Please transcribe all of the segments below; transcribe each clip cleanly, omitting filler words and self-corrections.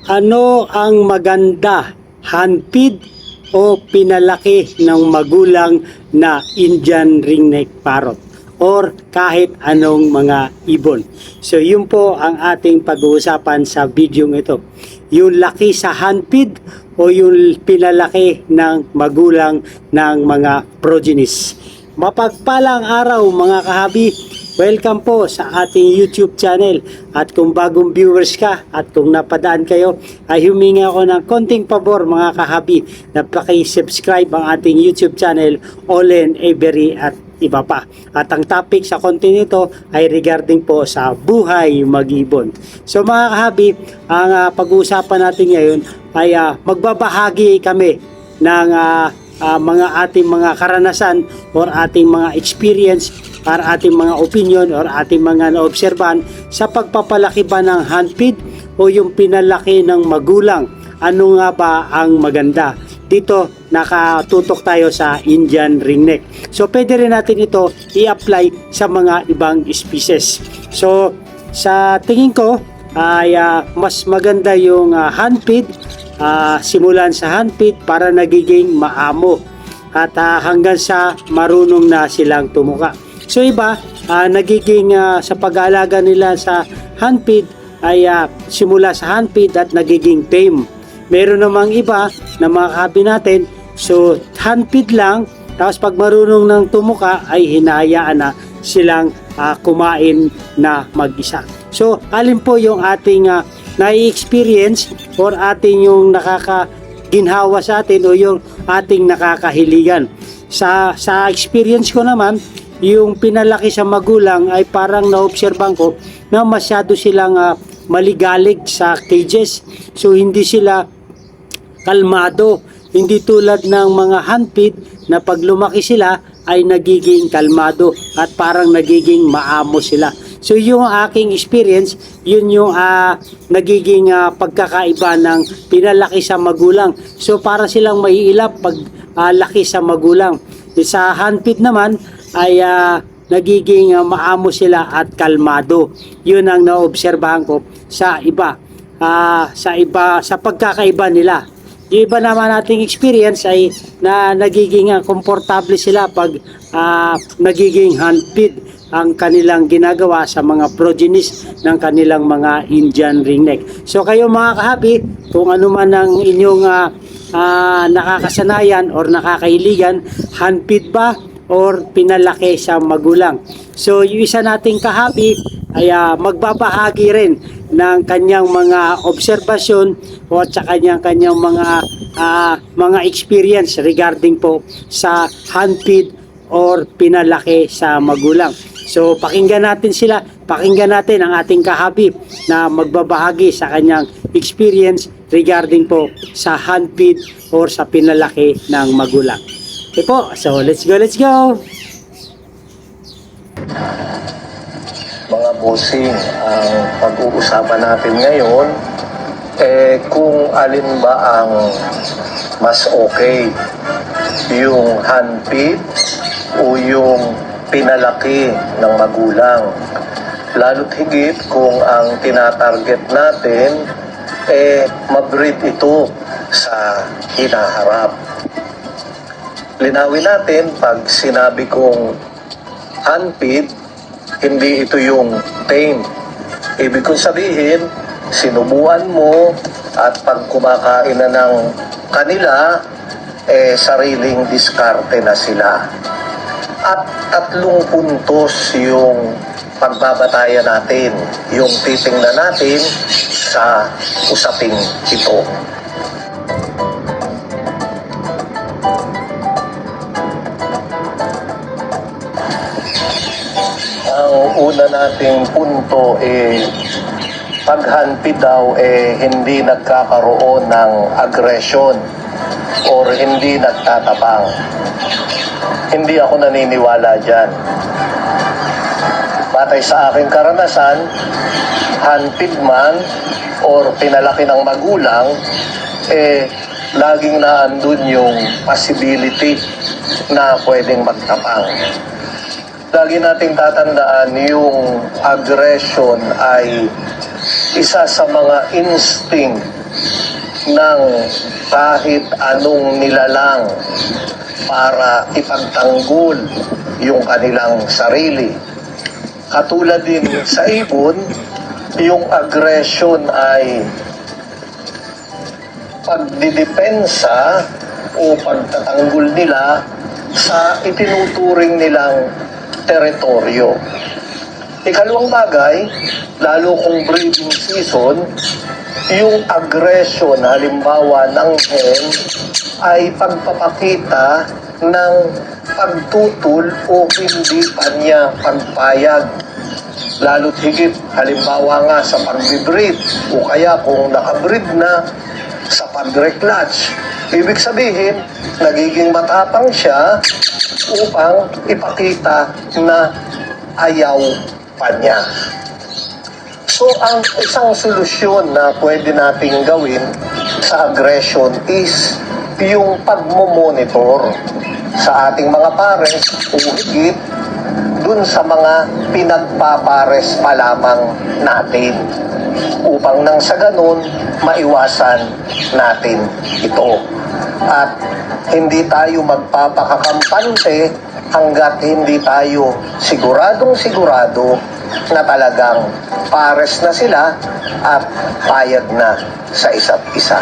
Ano ang maganda? Handpid o pinalaki ng magulang na Indian ringneck parrot or kahit anong mga ibon? So yun po ang ating pag-uusapan sa video ito. Yung laki sa handpid o yung pinalaki ng magulang ng mga progenies. Mapagpalang araw mga kahabi. Welcome po sa ating YouTube channel. At kung bagong viewers ka at kung napadaan kayo, ay humingi ako ng konting pabor mga kahabi na paki-subscribe ang ating YouTube channel, Olen Avery at iba pa. At ang topic sa content nito ay regarding po sa buhay mag-ibon. So mga kahabi, ang pag-uusapan natin ngayon ay magbabahagi kami ng mga ating mga karanasan or ating mga experience or ating mga opinion or ating mga naobserbahan sa pagpapalaki ba ng handpid o yung pinalaki ng magulang. Ano nga ba ang maganda? Dito nakatutok tayo sa Indian ringneck. So pwede rin natin ito i-apply sa mga ibang species. So sa tingin ko ay mas maganda yung handpid. Simulan sa handpid para nagiging maamo at hanggang sa marunong na silang tumuka. So iba, nagiging sa pag-aalaga nila sa handpid ay simula sa handpid at nagiging tame. Meron namang iba na mga kahabi natin, so handpid lang, tapos pag marunong ng tumuka ay hinahayaan na silang kumain na mag-isa. So alin po yung ating na-experience or ating yung nakakaginhawa sa atin o yung ating nakakahiligan. Sa experience ko naman, yung pinalaki sa magulang ay parang naobserban ko na masyado silang maligalig sa cages. So hindi sila kalmado. Hindi tulad ng mga handpid na pag lumaki sila ay nagiging kalmado at parang nagiging maamo sila. So yung aking experience, yun yung nagiging pagkakaiba ng pinalaki sa magulang. So para silang maiilap pag laki sa magulang. Sa handpid naman ay nagiging maamo sila at kalmado. Yun ang naobserbahan ko sa iba. Sa pagkakaiba nila. Yung iba naman nating experience ay na nagiging komportable sila pag nagiging handpid ang kanilang ginagawa sa mga progenies ng kanilang mga Indian ringneck. So kayo mga kahabi, kung ano man ang inyong nakakasanayan or nakakailigan, handpid ba or pinalaki sa magulang. So yung isa nating kahabi ay magbabahagi rin ng kanyang mga obserbasyon o sa kanyang mga experience regarding po sa handpid or pinalaki sa magulang. So pakinggan natin sila, pakinggan natin ang ating kahabi na magbabahagi sa kanyang experience regarding po sa handpid or sa pinalaki ng magulang. Okay po, so let's go! Mga bossing, ang pag-uusapan natin ngayon kung alin ba ang mas okay, yung handpid o yung pinalaki ng magulang. Lalo't higit kung ang tinatarget natin mabreed ito sa hinaharap. Linawin natin, pag sinabi kong handpid, hindi ito yung tame. Ibig kong sabihin, sinubuan mo at pag kumakain na ng kanila, sariling diskarte na sila. At 3 puntos yung pagbabatayan natin, yung titingnan natin sa usaping ito. Ang una nating punto pag handpid daw hindi nagkakaroon ng aggression or hindi nagtatapang. Hindi ako naniniwala dyan. Batay sa aking karanasan, handpid man or pinalaki ng magulang, laging naandun yung possibility na pwedeng magtapang. Lagi nating tatandaan yung aggression ay isa sa mga instinct ng kahit anong nilalang para ipagtanggol yung kanilang sarili. Katulad din sa ibon, yung aggression ay pagdidepensa o pagtatanggol nila sa itinuturing nilang teritoryo. Ikalawang bagay, lalo kung breeding season, yung aggression halimbawa ng hen ay pagpapakita ng pagtutol o hindi pa niya pagpayag. Lalo't higit halimbawa nga sa pag-breed o kaya kung nakabreed na sa pag-reclutch. Ibig sabihin, nagiging matapang siya upang ipakita na ayaw pa niya. So, ang isang solusyon na pwede nating gawin sa aggression is yung pagmomonitor sa ating mga pares o higit dun sa mga pinagpapares pa lamang natin upang nang sa ganun maiwasan natin ito. At hindi tayo magpapakakampante hanggat hindi tayo siguradong-sigurado na talagang pares na sila at payag na sa isa't isa.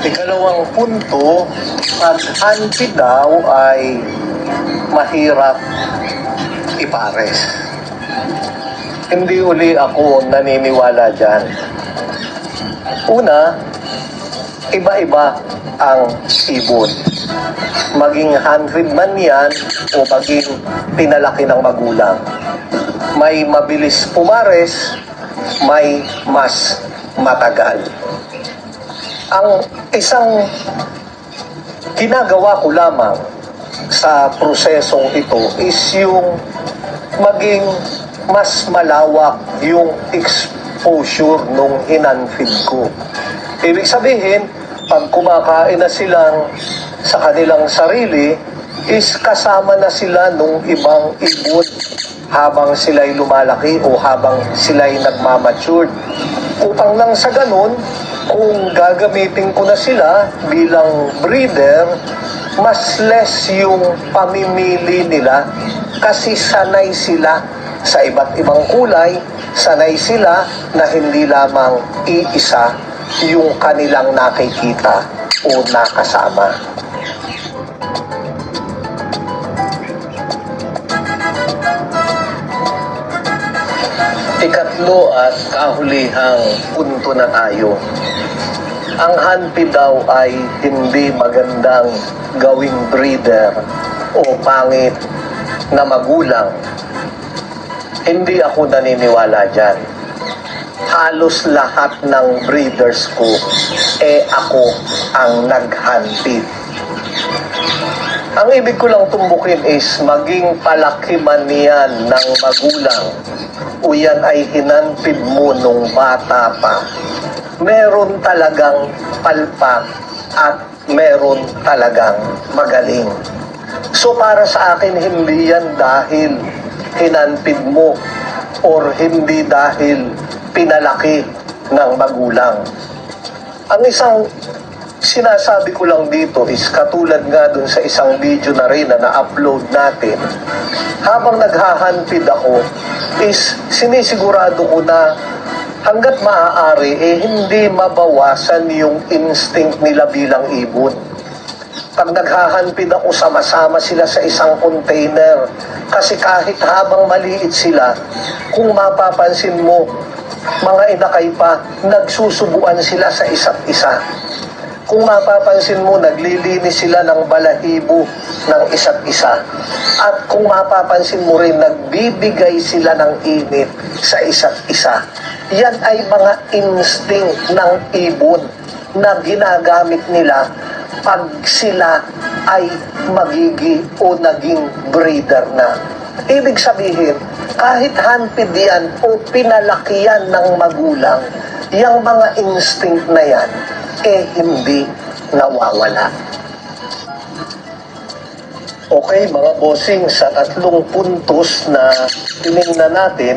Ikalawang punto, pag-hunted daw ay mahirap ipares. Hindi uli ako naniniwala dyan. Una, iba-iba ang ibon. Maging 100 man yan o maging pinalaki ng magulang. May mabilis pumares, may mas matagal. Ang isang ginagawa ko lamang sa prosesong ito is yung maging mas malawak yung exposure nung hinanfeed ko. Ibig sabihin, pag kumakain na silang sa kanilang sarili, is kasama na sila nung ibang ibon habang sila'y lumalaki o habang sila'y nagmamature. Upang lang sa ganun, kung gagamitin ko na sila bilang breeder, mas less yung pamimili nila kasi sanay sila sa iba't ibang kulay, sanay sila na hindi lamang iisa yung kanilang nakikita o nakasama. Ikatlo at kahulihang punto na tayo. Ang hanpi daw ay hindi magandang gawing breeder o pangit na magulang. Hindi ako naniniwala dyan. Halos lahat ng breeders ko, ako ang naghanpid. Ang ibig ko lang tumbukin is maging palaki man yan ng magulang o yan ay hinanpid mo nung bata pa. Meron talagang palpak at meron talagang magaling. So para sa akin, hindi yan dahil hinanpid mo or hindi dahil pinalaki ng magulang. Ang isang sinasabi ko lang dito is katulad nga dun sa isang video na rin na na-upload natin. Habang naghahanpid ako is sinisigurado ko na hanggat maaari hindi mabawasan yung instinct nila bilang ibon. Pag naghahanpid ako, sama-sama sila sa isang container. Kasi kahit habang maliit sila, kung mapapansin mo, mga inakay pa, nagsusubuan sila sa isa't isa. Kung mapapansin mo, naglilinis sila ng balahibo ng isa't isa. At kung mapapansin mo rin, nagbibigay sila ng init sa isa't isa. Yan ay mga instinct ng ibon na ginagamit nila pag sila ay magigi o naging breeder na. Ibig sabihin, kahit hanpid yan o pinalaki yan ng magulang, yung mga instinct na yan, hindi nawawala. Okay, mga bossing, sa tatlong puntos na tinignan natin,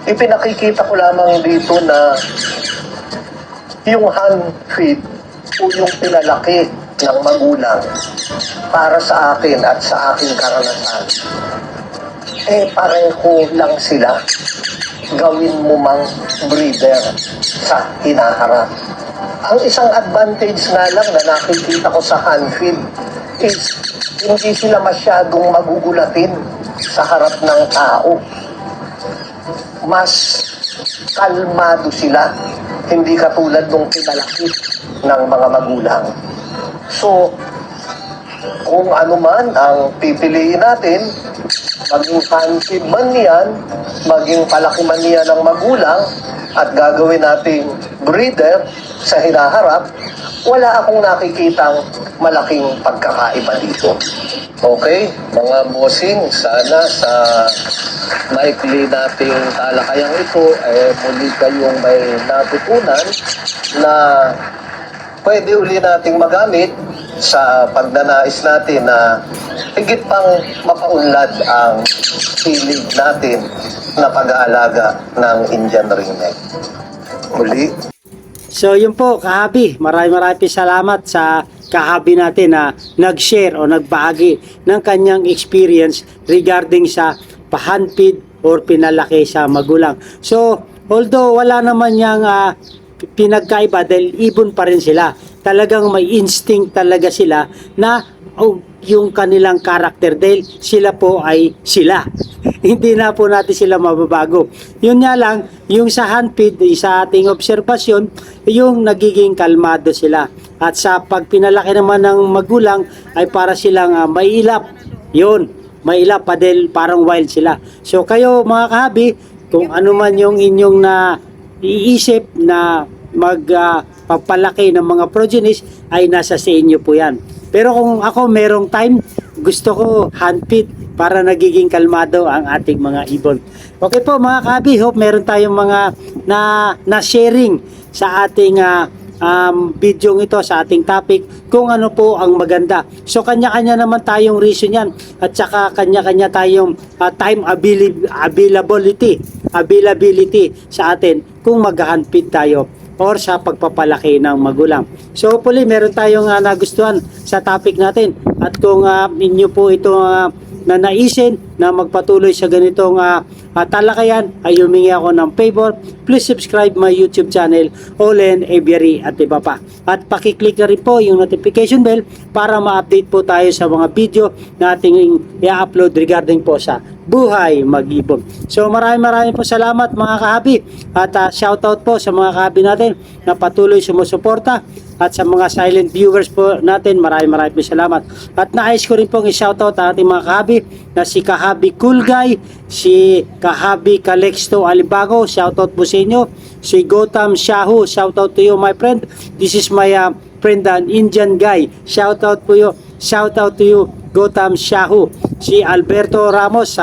ipinakikita ko lamang dito na yung hand feed o yung pinalaki ng magulang para sa akin at sa aking karanasan, pareho lang sila. Gawin mo mang breeder sa hinaharap. Ang isang advantage nga lang na nakikita ko sa hand feed is hindi sila masyadong magugulatin sa harap ng tao. Mas kalmado sila, hindi katulad nung pinalaki ng mga magulang. So, kung ano man ang pipiliin natin, maging handfeed man yan, maging palaki man yan ng magulang, at gagawin nating breeder sa hinaharap, wala akong nakikitang malaking pagkakaiba dito. Okay, mga bossing, sana sa maikli nating talakayang ito, muli kayong may natutunan na pwede uli nating magamit sa pagnanais natin na higit pang mapaunlad ang hilig natin na pag-aalaga ng Indian ringneck. Muli. So yun po, kahabi, maraming salamat sa kahabi natin na nag-share o nagbahagi ng kanyang experience regarding sa pahandpid or pinalaki sa magulang. So although wala naman niyang pinagkaiba dahil ibon pa rin sila, talagang may instinct talaga sila na yung kanilang karakter dahil sila po ay sila. Hindi na po natin sila mababago. Yun nga lang, yung sa handfeed, sa ating obserbasyon, yung nagiging kalmado sila. At sa pagpinalaki naman ng magulang ay para silang mailap. Yun, mailap pa dahil parang wild sila. So kayo mga kahabi, kung ano man yung inyong na iisip na pagpalaki ng mga progenies ay nasa sa inyo po yan. Pero kung ako merong time, gusto ko handfeed para nagiging kalmado ang ating mga ibon. Okay po mga kabi, hope meron tayong mga na sharing sa ating video ito, sa ating topic, kung ano po ang maganda. So kanya-kanya naman tayong reason yan at saka kanya-kanya tayong time availability sa atin kung mag-handfeed tayo or sa pagpapalaki ng magulang. So hopefully meron tayong nagustuhan sa topic natin at kung inyo po ito na naisin na magpatuloy sa ganitong talakayan ay humingi ako ng favor, please subscribe my YouTube channel Olen Aviary at iba pa. At pakiclick na rin po yung notification bell para ma-update po tayo sa mga video na ating i-upload regarding po sa buhay mag-ibon. So maraming po salamat mga kahabi at shoutout po sa mga kahabi natin na patuloy sumusuporta at sa mga silent viewers po natin, maraming po salamat. At nais ko rin pong i-shoutout ang ating mga kahabi na si Kahabi Cool Guy, si Kahabi Calexto Alibago, shoutout po sa inyo. Si Gotham Shahu, shoutout to you my friend. This is my friend an Indian guy. Shoutout to you Gotham Shahu. Si Alberto Ramos,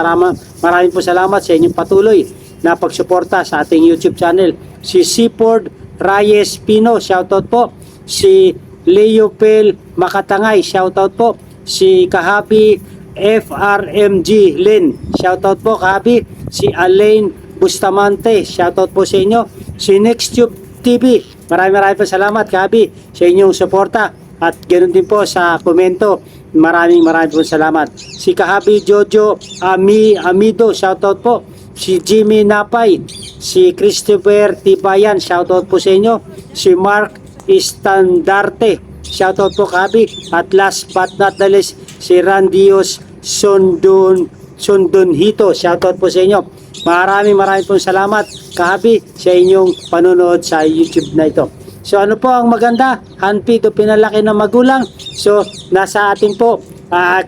maraming po salamat sa inyong patuloy na pagsuporta sa ating YouTube channel. Si Seaford Reyes Pino, shoutout po. Si Leopel Makatangay, shoutout po. Si Kahabi FRMG Lin, shoutout po Kahabi. Si Alain Bustamante, shoutout po sa inyo. Si Nextube TV, maraming po salamat Kahabi sa inyong suporta at ganoon din po sa komento. Maraming po salamat. Si Kahabi Jojo Amido, shoutout po. Si Jimmy Napay, si Christopher Tibayan, shoutout po sa inyo. Si Mark Istandarte, shoutout po Kahabi. At last but not the least, si Randios Sondonhito, shoutout po sa inyo. Maraming po salamat Kahabi sa inyong panonood sa YouTube na ito. So ano po ang maganda? Handfeed o pinalaki ng magulang? So nasa atin po.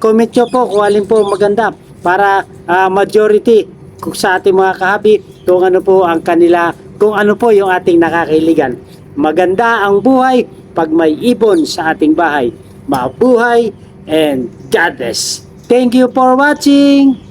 Comment nyo po kung alin po maganda para majority sa ating mga kahabi kung ano po ang kanila, kung ano po yung ating nakakiligan. Maganda ang buhay pag may ibon sa ating bahay. Mabuhay and God bless. Thank you for watching.